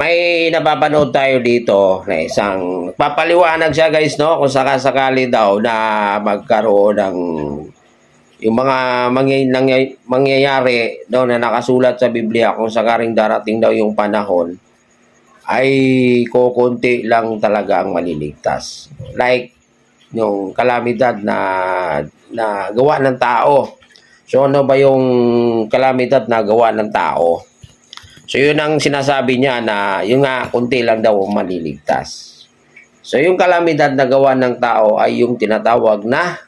May napapanood tayo dito na isang papaliwanag siya guys, no, kung sakasakali daw na magkaroon ng yung mga mangyayari daw na nakasulat sa Biblia kung sakaring darating daw yung panahon ay kukunti lang talaga ang maliligtas. Like yung kalamidad na gawa ng tao. So ano ba yung kalamidad na gawa ng tao? So yun ang sinasabi niya na yung nga kunti lang daw ang maliligtas. So yung kalamidad na gawa ng tao ay yung tinatawag na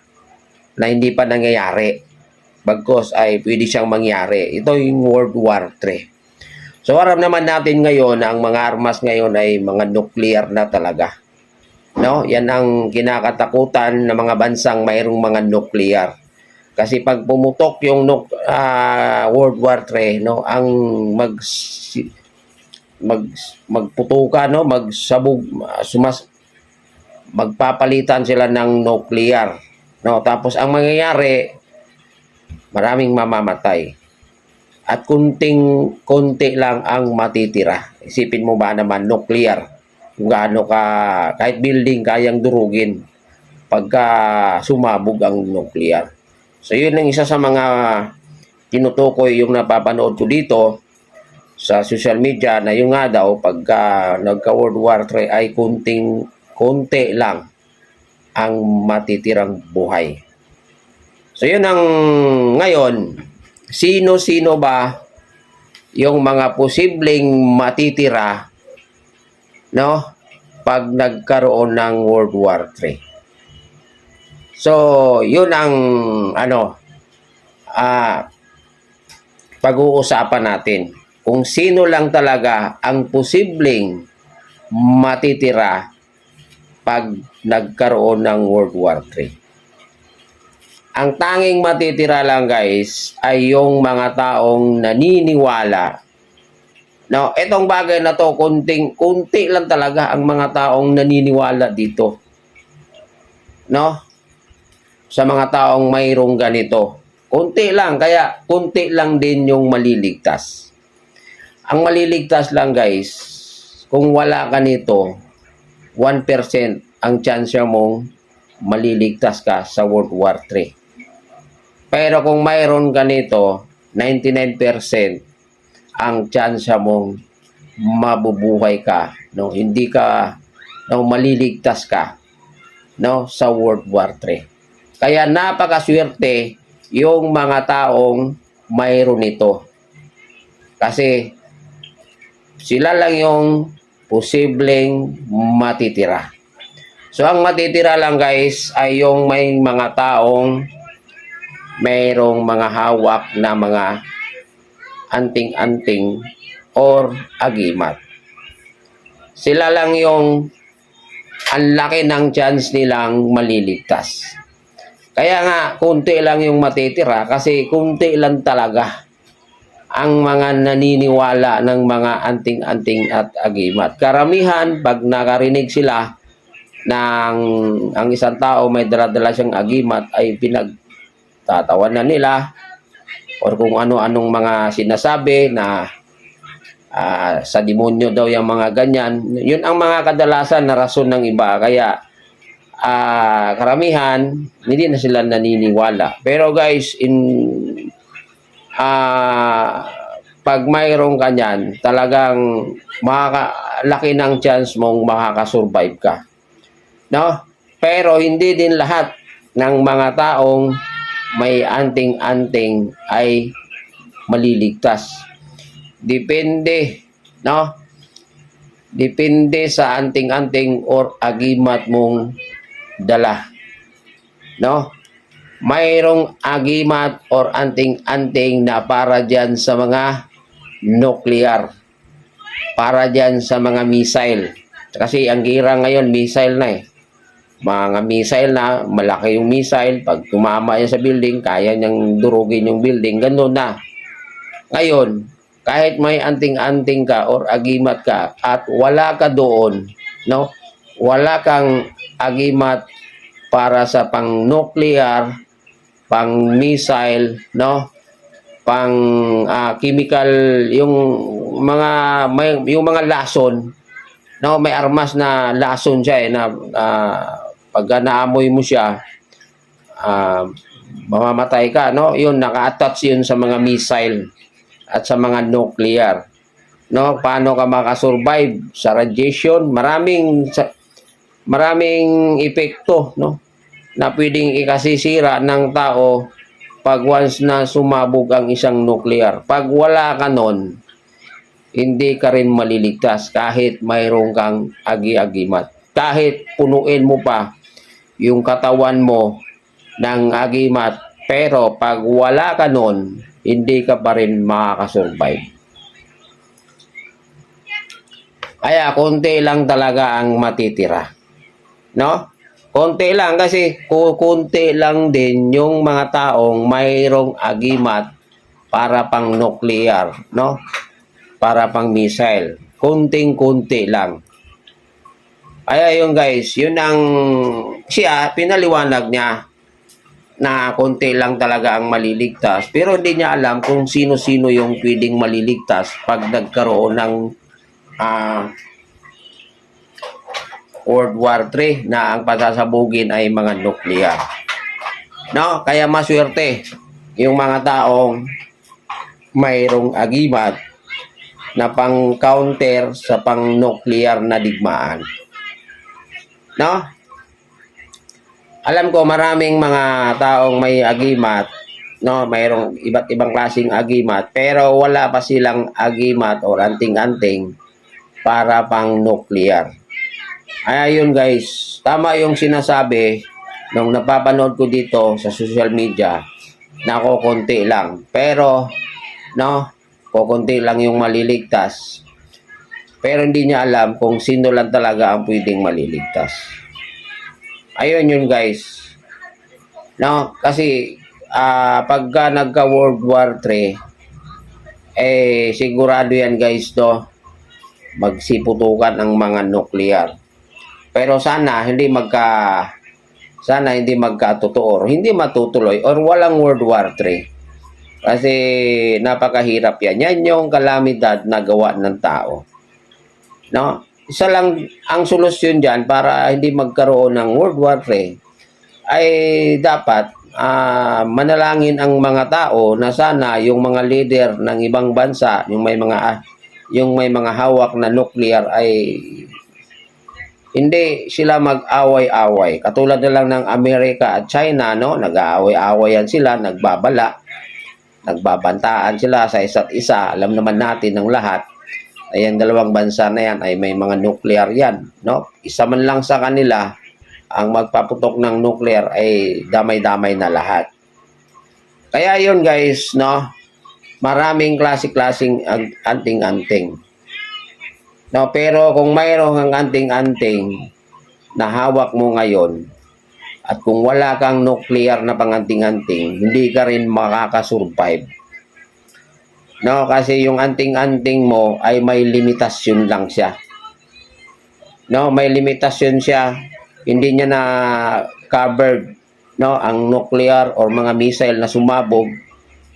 hindi pa nangyayari. Bagkus ay pwede siyang mangyari. Ito yung World War III. So aram naman natin ngayon na ang mga armas ngayon ay mga nuclear na talaga. No? Yan ang kinakatakutan ng mga bansang mayroong mga nuclear. Kasi pag pumutok yung World War III, no, ang magputukan, no, magpapalitan sila ng nuclear, no. Tapos ang mangyayari, maraming mamamatay. At konti lang ang matitira. Isipin mo ba naman nuclear? Kung gaano ka kahit building kayang durugin pagka sumabog ang nuclear. So yun ang isa sa mga tinutukoy yung napapanood ko dito sa social media na yung nga daw pagka nagka-World War III ay konti lang ang matitirang buhay. So yun ang ngayon, sino-sino ba yung mga posibleng matitira, no, pag nagkaroon ng World War III? So, yun ang pag-uusapan natin. Kung sino lang talaga ang posibleng matitira pag nagkaroon ng World War III. Ang tanging matitira lang guys ay yung mga taong naniniwala. No, etong bagay na to, kunti lang talaga ang mga taong naniniwala dito. No? Sa mga taong mayroong ganito. Kunti lang, kaya kunti lang din yung maliligtas. Ang maliligtas lang guys, kung wala ka nito, 1% ang chance mong maliligtas ka sa World War III. Pero kung mayroon ka nito, 99% ang chance mong mabubuhay ka, no? Hindi ka maliligtas ka, no, sa World War III. Kaya napakaswerte yung mga taong mayroon nito. Kasi sila lang yung posibleng matitira. So ang matitira lang guys ay yung may mga taong mayroong mga hawak na mga anting-anting or agimat. Sila lang yung ang laki ng chance nilang maliligtas. Kaya nga, kunti lang yung matitira kasi kunti lang talaga ang mga naniniwala ng mga anting-anting at agimat. Karamihan, pag nakarinig sila ng ang isang tao may dala-dala siyang agimat ay pinagtatawanan nila or kung ano-anong mga sinasabi na sa demonyo daw yung mga ganyan. Yun ang mga kadalasan na rason ng iba. Kaya karamihan hindi na sila naniniwala. Pero guys, pag mayroong kanyan, talagang laki ng chance mong makakasurvive ka. No? Pero hindi din lahat ng mga taong may anting-anting ay maliligtas. Depende, no? Depende sa anting-anting or agimat mong dala. No? Mayroong agimat or anting-anting na para dyan sa mga nuclear. Para dyan sa mga missile. Kasi ang gira ngayon, missile na eh. Mga missile na, malaki yung missile. Pag tumama yan sa building, kaya niyang durugin yung building. Ganun na. Ngayon, kahit may anting-anting ka or agimat ka at wala ka doon, no? Wala kang agimat para sa pang-nuclear, pang-missile, no? pang chemical, yung yung mga lason, no, may armas na lason siya na pag naamoy mo siya, ah, mamamatay ka, no? Yun, naka-attach yun sa mga missile at sa mga nuclear, no? Paano ka makasurvive sa radiation? Maraming epekto, no, na pwedeng ikasisira ng tao pag once na sumabog ang isang nuclear. Pag wala ka nun, hindi ka rin maliligtas kahit mayroon kang agi-agimat. Kahit punuin mo pa yung katawan mo ng agimat, pero pag wala ka nun, hindi ka pa rin makakasurvive. Kaya konti lang talaga ang matitira, no? Konti lang kasi konti lang din yung mga taong mayroong agimat para pang nuclear, no? Para pang missile. Kunting-kunti lang. Kaya yun guys, yun ang siya, pinaliwanag niya na konti lang talaga ang maliligtas. Pero hindi niya alam kung sino-sino yung pwedeng maliligtas pag nagkaroon ng World War III na ang pasasabugin ay mga nuclear. No? Kaya maswerte yung mga taong mayroong agimat na pang-counter sa pang-nuclear na digmaan. No? Alam ko maraming mga taong may agimat, no, mayroong iba't ibang klaseng agimat, pero wala pa silang agimat o anting-anting para pang-nuclear. Ayun guys, tama yung sinasabi nung napapanood ko dito sa social media na kukunti lang. Pero, no, kukunti lang yung maliligtas. Pero hindi niya alam kung sino lang talaga ang pwedeng maliligtas. Ayun yun guys. No, kasi pagka nagka World War III, sigurado yan guys, no, magsiputukan ang mga nuclear. Pero sana hindi magkatotoo, hindi matutuloy or walang World War III. Kasi napakahirap yan. Yan yung kalamidad na gawa ng tao. No? Isa lang ang solusyon diyan para hindi magkaroon ng World War III ay dapat manalangin ang mga tao na sana yung mga leader ng ibang bansa, yung may mga hawak na nuclear ay hindi sila mag-away-away. Katulad na lang ng Amerika at China, no? Nag-aaway-awayan sila, nagbabantaan sila sa isa't isa. Alam naman natin ng lahat, ayan, dalawang bansa na yan ay may mga nuclear yan, no? Isa man lang sa kanila ang magpaputok ng nuclear ay damay-damay na lahat. Kaya yun guys, no? Maraming klase-klaseng anting-anting. No, pero kung mayroong kang anting-anting na hawak mo ngayon at kung wala kang nuclear na panganting-anting, hindi ka rin makakasurvive. No, kasi yung anting-anting mo ay may limitasyon lang siya. No, may limitasyon siya. Hindi niya na covered, no, ang nuclear or mga missile na sumabog.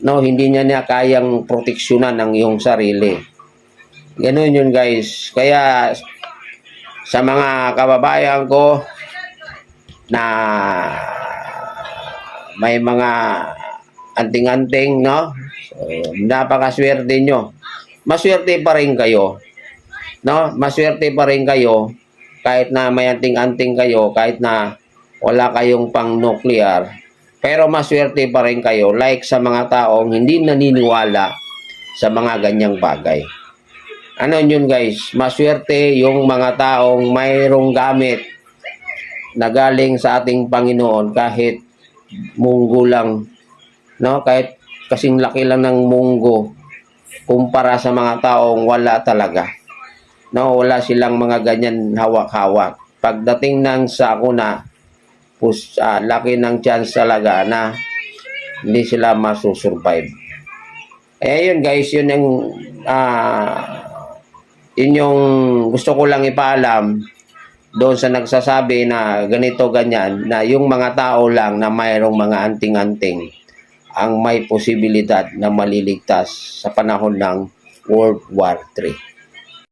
No, hindi niya kayang proteksyonan ang iyong sarili. Ganun yun guys. Kaya sa mga kababayan ko na may mga anting-anting, no? So, napakaswerte nyo. Maswerte pa rin kayo. No? Maswerte pa rin kayo kahit na may anting-anting kayo, kahit na wala kayong pang-nuclear. Pero maswerte pa rin kayo like sa mga taong hindi naniniwala sa mga ganyang bagay. Ano yun guys, maswerte yung mga taong mayroong gamit na galing sa ating Panginoon kahit munggo lang, no? Kahit kasing laki lang ng munggo kumpara sa mga taong wala talaga. No, wala silang mga ganyan hawak-hawak. Pagdating ng sakuna, laki ng chance talaga na hindi sila masusurvive. Yun guys, yun yung gusto ko lang ipaalam doon sa nagsasabi na ganito ganyan, na yung mga tao lang na mayroong mga anting-anting ang may posibilidad na maliligtas sa panahon ng World War III.